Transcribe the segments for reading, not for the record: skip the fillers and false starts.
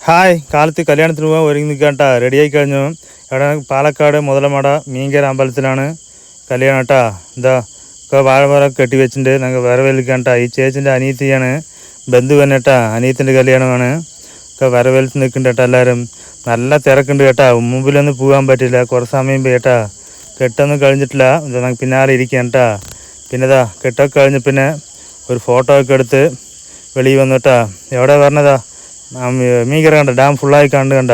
Hi കാലത്ത് കല്യാണത്തിന് പോകാൻ ഒരുങ്ങി നിൽക്കാട്ടാ. റെഡിയായി കഴിഞ്ഞു. ഇവിടെ പാലക്കാട് മുതലമട മീങ്കര അമ്പലത്തിലാണ് കല്യാണം കേട്ടാ. എന്താ ഇപ്പോൾ വാഴമരമൊക്കെ കെട്ടി വെച്ചിട്ടുണ്ട്. ഞങ്ങൾ വരവേൽക്കാട്ടാ. ഈ ചേച്ചിൻ്റെ അനിയത്തിയാണ്, ബന്ധു തന്നെ കേട്ടാ. അനിയത്തിൻ്റെ കല്യാണമാണ്. ഒക്കെ വരവേൽത്ത് നിൽക്കുന്നുണ്ട് കേട്ടോ. എല്ലാവരും നല്ല തിരക്കുണ്ട് കേട്ടാ. മുമ്പിലൊന്നും പോകാൻ പറ്റില്ല, കുറച്ച് സമയം പോയി കേട്ടാ. കെട്ടൊന്നും കഴിഞ്ഞിട്ടില്ല, ഞങ്ങൾക്ക് പിന്നാലെ ഇരിക്കുകയാണ് കേട്ടാ. പിന്നെ ഇതാ കെട്ടൊക്കെ കഴിഞ്ഞ് പിന്നെ ഒരു ഫോട്ടോ ഒക്കെ എടുത്ത് വെളിയിൽ വന്നു കേട്ടാ. എവിടെ പറഞ്ഞതാ മീങ്കര കണ്ട ഡാം ഫുള്ളായി കണ്ട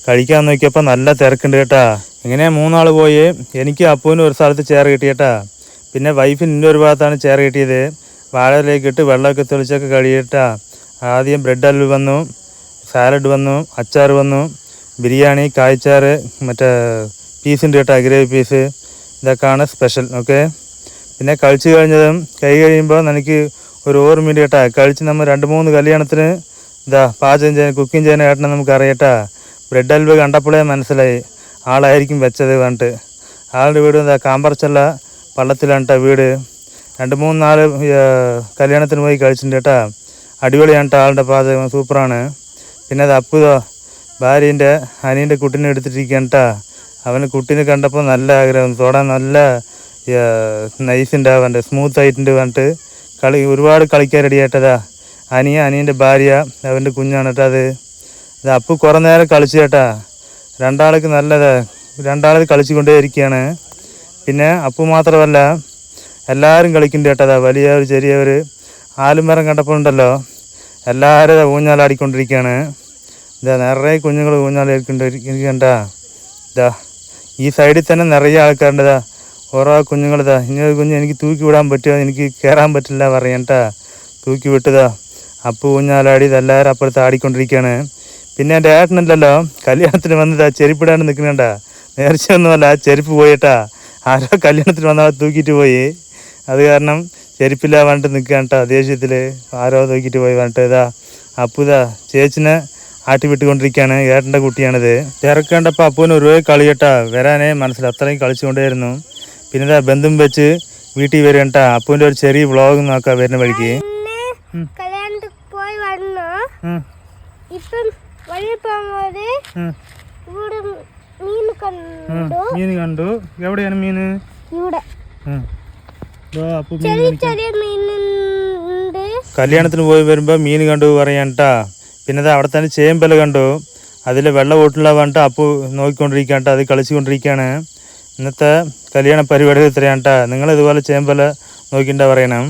കഴിക്കാൻ നോക്കിയപ്പോൾ നല്ല തിരക്കുണ്ട് കേട്ടാ. ഇങ്ങനെ മൂന്നാൾ പോയി. എനിക്ക് അപ്പൂവിന് ഒരു സ്ഥലത്ത് ചെയർ കിട്ടി കേട്ടാ. പിന്നെ വൈഫിന് ഇന്നൊരു ഭാഗത്താണ് ചെയർ കിട്ടിയത്. വാഴയിലേക്ക് ഇട്ട് വെള്ളമൊക്കെ തെളിച്ചൊക്കെ കഴിയട്ടാ. ആദ്യം ബ്രെഡ് ഹൽവ വന്നു, സാലഡ് വന്നു, അച്ചാർ വന്നു, ബിരിയാണി, കായ്ച്ചാറ്, മറ്റേ പീസുണ്ട് കേട്ടാ, ഗ്രേവി പീസ്. ഇതൊക്കെയാണ് സ്പെഷ്യൽ. ഓക്കെ. പിന്നെ കഴിച്ചു കഴിഞ്ഞതും കൈ കഴിയുമ്പോൾ എനിക്ക് ഒരു ഓർമ്മയുണ്ട് കേട്ടാ. കഴിച്ച് നമ്മൾ 2-3 കല്യാണത്തിന് ഇതാ പാചകം ചെയ്യാൻ കുക്കിംഗ് ചെയ്യാൻ ഏട്ടനെ നമുക്ക് അറിയട്ടാ. ബ്രെഡ് ഹൽവ കണ്ടപ്പോഴേ മനസ്സിലായി ആളായിരിക്കും വെച്ചത് പറഞ്ഞിട്ട്. ആളുടെ വീട് എന്താ കാമ്പർച്ചല്ല പള്ളത്തിലാണ് കേട്ടോ വീട്. 2-3-4 കല്യാണത്തിന് പോയി കഴിച്ചിട്ടുണ്ട് കേട്ടാ. അടിപൊളിയാണ് കേട്ടോ ആളുടെ പാചകം, സൂപ്പറാണ്. പിന്നെ അത് അപ്പുതോ ഭാര്യൻ്റെ അനിയൻ്റെ കുട്ടീനെ എടുത്തിട്ടിരിക്കുകയാണ് കേട്ടാ. അവന് കുട്ടീനെ കണ്ടപ്പോൾ നല്ല ആഗ്രഹം, തൊടാൻ നല്ല നൈസ് ഉണ്ടാവാണ്ട്, സ്മൂത്ത് ആയിട്ടുണ്ട് പറഞ്ഞിട്ട് ഒരുപാട് കളിക്കാൻ റെഡി ആയിട്ടതാ. അനിയൻ്റെ ഭാര്യ, അവൻ്റെ കുഞ്ഞാണ് കേട്ടോ. അത് അപ്പു കുറേ നേരം കളിച്ചു കേട്ടാ. രണ്ടാൾക്ക് നല്ലതാ, രണ്ടാൾ കളിച്ചു കൊണ്ടേ ഇരിക്കുകയാണ്. പിന്നെ അപ്പു മാത്രമല്ല എല്ലാവരും കളിക്കുന്നുണ്ട് കേട്ടതാ. വലിയവർ ചെറിയവർ ആലുമരം കണ്ടപ്പോൾ ഉണ്ടല്ലോ എല്ലാവരും ഊഞ്ഞാലാടിക്കൊണ്ടിരിക്കുകയാണ്. ഇതാ നിറയെ കുഞ്ഞുങ്ങൾ ഊഞ്ഞാലിരിക്കണ്ട. ഇതാ ഈ സൈഡിൽ തന്നെ നിറയെ ആൾക്കാരുണ്ടതാ. ഓരോ കുഞ്ഞുങ്ങളിതാ. ഇങ്ങനെ കുഞ്ഞ് എനിക്ക് തൂക്കി വിടാൻ പറ്റുമോ, എനിക്ക് കയറാൻ പറ്റില്ല പറയണ്ടാ. തൂക്കി വിട്ടതാ. അപ്പു ഊഞ്ഞാലാടി ഇതെല്ലാവരും അപ്പുറത്ത് ആടിക്കൊണ്ടിരിക്കുകയാണ്. പിന്നെ എൻ്റെ ഏട്ടനുണ്ടല്ലോ കല്യാണത്തിന് വന്നതാ ചെരുപ്പിടാണ്ട് നിൽക്കുന്നുണ്ടാ. നേർച്ചയൊന്നുമല്ല, ചെരുപ്പ് പോയിട്ടാ. ആരോ കല്യാണത്തിന് വന്നാൽ തൂക്കിയിട്ട് പോയി. അത് കാരണം ചെരുപ്പില്ല പറഞ്ഞിട്ട് നിൽക്കുകയാണ് കേട്ടോ. ദേഷ്യത്തിൽ ആരോ തൂക്കിയിട്ട് പോയി പറഞ്ഞിട്ട്. ഇതാ അപ്പുതാ ചേച്ചിനെ ആട്ടി വിട്ടുകൊണ്ടിരിക്കുകയാണ്. ഏട്ടൻ്റെ കുട്ടിയാണിത്. തിരക്കേണ്ടപ്പോൾ അപ്പൂന് ഒരു കളി കേട്ടാ. വരാനേ മനസ്സിലായി, അത്രയും കളിച്ചുകൊണ്ടേയിരുന്നു. പിന്നെ ഇതാ ബന്ധും വെച്ച് വീട്ടിൽ വരിക കേട്ടാ. അപ്പൂൻ്റെ ഒരു ചെറിയ വ്ളോഗ് നോക്കാം വരുന്ന വഴിക്ക്. മീന് കണ്ടു. എവിടെയാണ് മീന്? കല്യാണത്തിന് പോയി വരുമ്പോ മീൻ കണ്ടു പറയാൻട്ടാ. പിന്നെ അവിടെ തന്നെ ചേമ്പല കണ്ടു. അതിൽ വെള്ളം ഓട്ടുള്ള പറഞ്ഞിട്ട് അപ്പു നോക്കിക്കൊണ്ടിരിക്കാണ്ട, അത് കളിച്ചുകൊണ്ടിരിക്കുകയാണ്. ഇന്നത്തെ കല്യാണ പരിപാടി ഇത്രയാണ്ടാ. നിങ്ങൾ ഇതുപോലെ ചേമ്പല നോക്കിണ്ടാ പറയണം.